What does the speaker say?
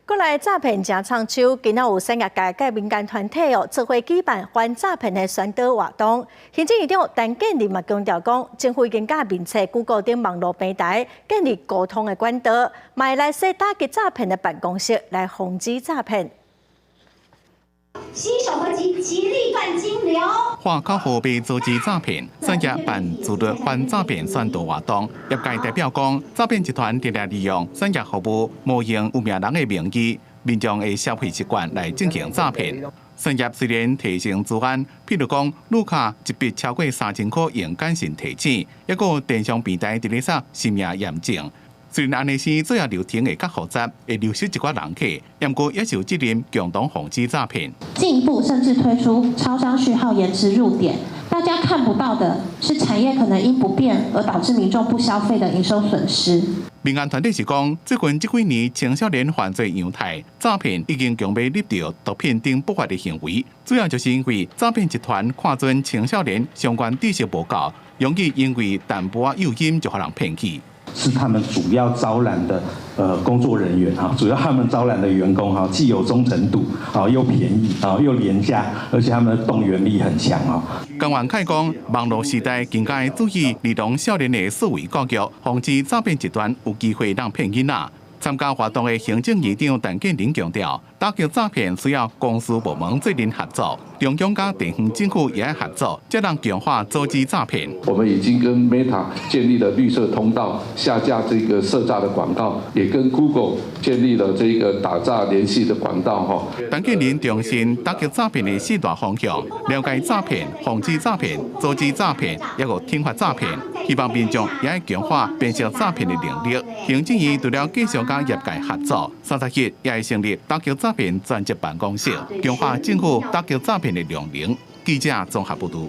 国内诈骗真长手，今仔有产业界甲民间团体做伙举办反诈骗的宣导活动。行政院长陈建仁嘛强调讲，政府已经甲民策谷歌等网络平台建立沟通的管道，买来设打击诈骗的办公室来防止诈骗。 携手合集，极力断金流。化口号被阻止诈骗，产业办自律反诈骗宣导活动。业界代表讲，诈骗集团直接利用产业服务冒用有名人的名义、民众的消费习惯来进行诈骗。产业虽然提升治安，譬如讲，旅客一笔超过3000块用简讯提钱，还有电商平台直接说生命验证。 虽然安尼是作业流程会较复杂，会流失一寡人客，不过也是有责任共同防止诈骗。进一步甚至推出超商序号延迟入点，大家看不到的是产业可能因不便而导致民众不消费的营收损失。民间团体是讲，最近这几年青少年犯罪样态，诈骗已经强被立到毒品等不法的行为，主要就是因为诈骗集团看准青少年相关知识不够，容易因为淡薄诱因就互人骗去。 是他们主要招揽的工作人员哈，主要他们招揽的员工哈，既有忠诚度啊，又便宜啊，又廉价，而且他们的动员力很强啊。江万凯讲，网络时代更加注意儿童少年的思维教育，防止诈骗集团有机会让骗囡仔。参加活动的行政院长陈建仁强调，打击诈骗需要公私部门责任合作，中央甲地方政府也要合作，才能强化阻止诈骗。我们已经跟 Meta 建立了绿色通道，下架这个涉诈的广告，也跟 Google 建立了这个打诈联系的管道哈。陈建仁重申打击诈骗的4大方向：了解诈骗、防治诈骗、阻止诈骗，也有惩罚诈骗。希望民众也要强化辨识诈骗的能力。行政院除了继续甲业界合作，30日也会成立打击诈骗专职办公室，强化政府打击诈骗的量能。记者综合报道。